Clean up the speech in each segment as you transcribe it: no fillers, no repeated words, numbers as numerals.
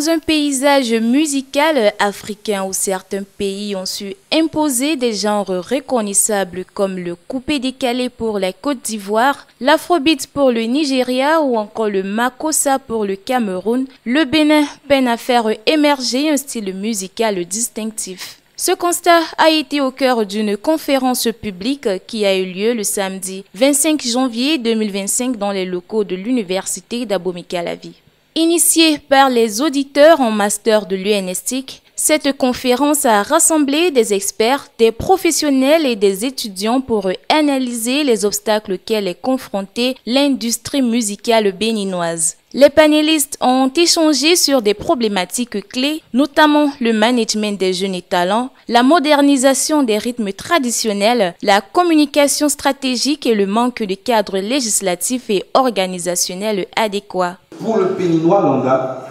Dans un paysage musical africain où certains pays ont su imposer des genres reconnaissables comme le coupé-décalé pour la Côte d'Ivoire, l'afrobeat pour le Nigeria ou encore le makossa pour le Cameroun, le Bénin peine à faire émerger un style musical distinctif. Ce constat a été au cœur d'une conférence publique qui a eu lieu le samedi 25 janvier 2025 dans les locaux de l'université d'Abomey-Calavi. Initiée par les auditeurs en master de l'UNESTIC, cette conférence a rassemblé des experts, des professionnels et des étudiants pour analyser les obstacles auxquels est confrontée l'industrie musicale béninoise. Les panélistes ont échangé sur des problématiques clés, notamment le management des jeunes et talents, la modernisation des rythmes traditionnels, la communication stratégique et le manque de cadre législatif et organisationnel adéquat. Pour le Béninois lambda,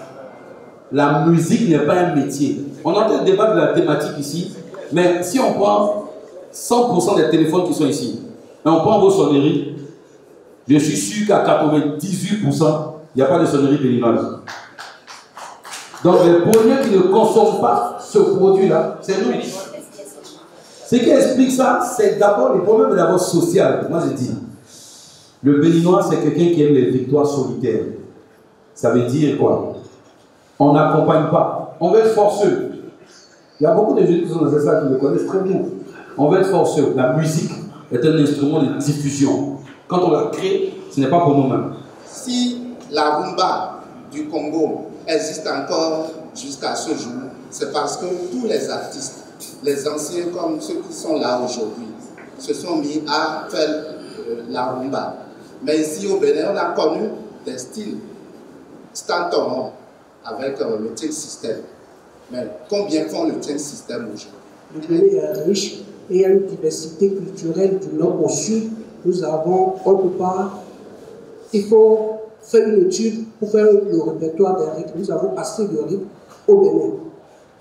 la musique n'est pas un métier. On entend débattre de la thématique ici, mais si on prend 100% des téléphones qui sont ici, et on prend vos sonneries, je suis sûr qu'à 98%, il n'y a pas de sonnerie béninoise. Donc les premiers qui ne consomment pas ce produit-là, c'est nous. Ce qui explique ça, c'est d'abord le problème d'abord social. Moi je dis, le Béninois c'est quelqu'un qui aime les victoires solitaires. Ça veut dire quoi? On n'accompagne pas. On veut être forceux. Il y a beaucoup de jeunes qui sont dans cette salle qui me connaissent très bien. On veut être forceux. La musique est un instrument de diffusion. Quand on la crée, ce n'est pas pour nous-mêmes. Si la rumba du Congo existe encore jusqu'à ce jour, c'est parce que tous les artistes, les anciens comme ceux qui sont là aujourd'hui, se sont mis à faire la rumba. Mais ici au Bénin, on a connu des styles Stanton avec le Tien System. Mais combien font le Tien System aujourd'hui? Le Bénin est riche et il y a une diversité culturelle du nord au sud. Nous avons, on ne peut pas, il faut faire une étude pour faire le répertoire des rythmes. Nous avons assez de rythmes au Bénin.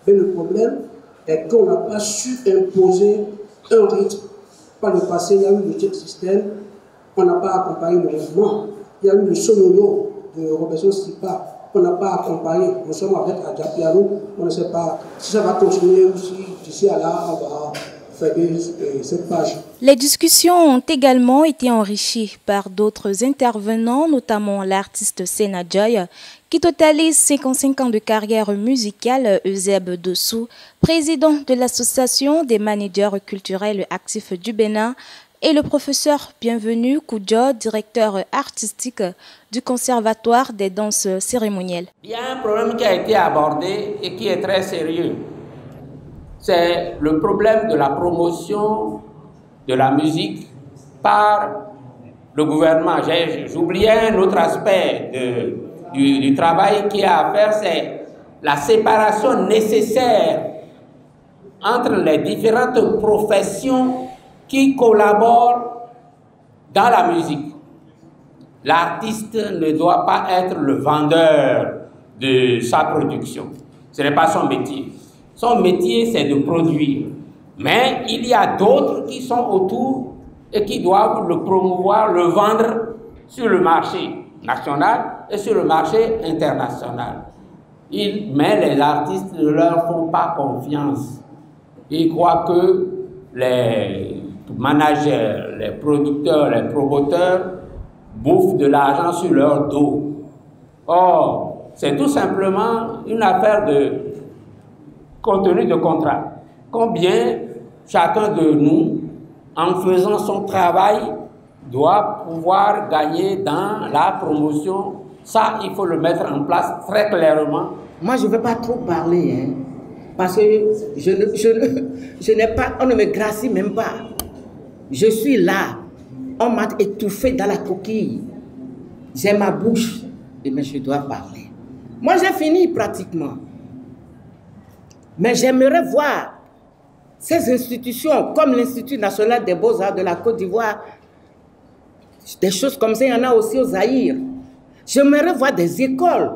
Mais le problème est qu'on n'a pas su imposer un rythme. Par le passé, il y a eu le Tien System, on n'a pas accompagné le mouvement. Il y a eu le Sonono de Robinson Sipa, on n'a pas accompagné. Nous sommes avec Adjapiano, on ne sait pas si ça va continuer aussi d'ici à là, on va faire cette page. Les discussions ont également été enrichies par d'autres intervenants, notamment l'artiste Sena Joy, qui totalise 55 ans de carrière musicale, Euseb Dossou, président de l'association des managers culturels actifs du Bénin, et le professeur Bienvenu Koudjo, directeur artistique du Conservatoire des danses cérémonielles. Il y a un problème qui a été abordé et qui est très sérieux. C'est le problème de la promotion de la musique par le gouvernement. J'oubliais un autre aspect du travail qu'il y a à faire, c'est la séparation nécessaire entre les différentes professions qui collaborent dans la musique. L'artiste ne doit pas être le vendeur de sa production. Ce n'est pas son métier. Son métier, c'est de produire. Mais il y a d'autres qui sont autour et qui doivent le promouvoir, le vendre sur le marché national et sur le marché international. Mais les artistes ne leur font pas confiance. Ils croient que les managers, les producteurs, les promoteurs bouffent de l'argent sur leur dos. Or, c'est tout simplement une affaire de contenu de contrat. Combien chacun de nous, en faisant son travail, doit pouvoir gagner dans la promotion. Ça, il faut le mettre en place très clairement. Moi, je ne veux pas trop parler, hein, parce que je n'ai pas, on ne me gracie même pas. Je suis là, on m'a étouffé dans la coquille. J'ai ma bouche, mais je dois parler. Moi, j'ai fini pratiquement. Mais j'aimerais voir ces institutions, comme l'Institut national des beaux-arts de la Côte d'Ivoire, des choses comme ça, il y en a aussi au Zaïre. J'aimerais voir des écoles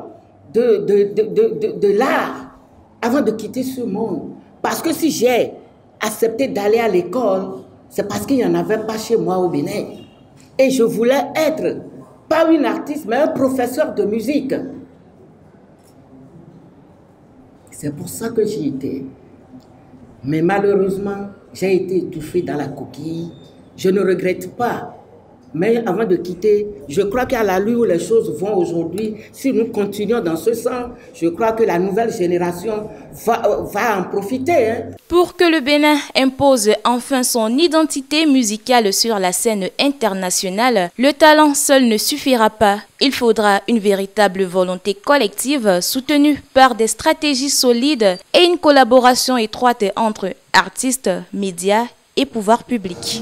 de l'art avant de quitter ce monde. Parce que si j'ai accepté d'aller à l'école, c'est parce qu'il n'y en avait pas chez moi au Bénin. Et je voulais être, pas une artiste, mais un professeur de musique. C'est pour ça que j'y étais. Mais malheureusement, j'ai été étouffé dans la coquille. Je ne regrette pas. Mais avant de quitter, je crois qu'à l'allure où les choses vont aujourd'hui, si nous continuons dans ce sens, je crois que la nouvelle génération va en profiter. Hein. Pour que le Bénin impose enfin son identité musicale sur la scène internationale, le talent seul ne suffira pas. Il faudra une véritable volonté collective soutenue par des stratégies solides et une collaboration étroite entre artistes, médias et pouvoirs publics.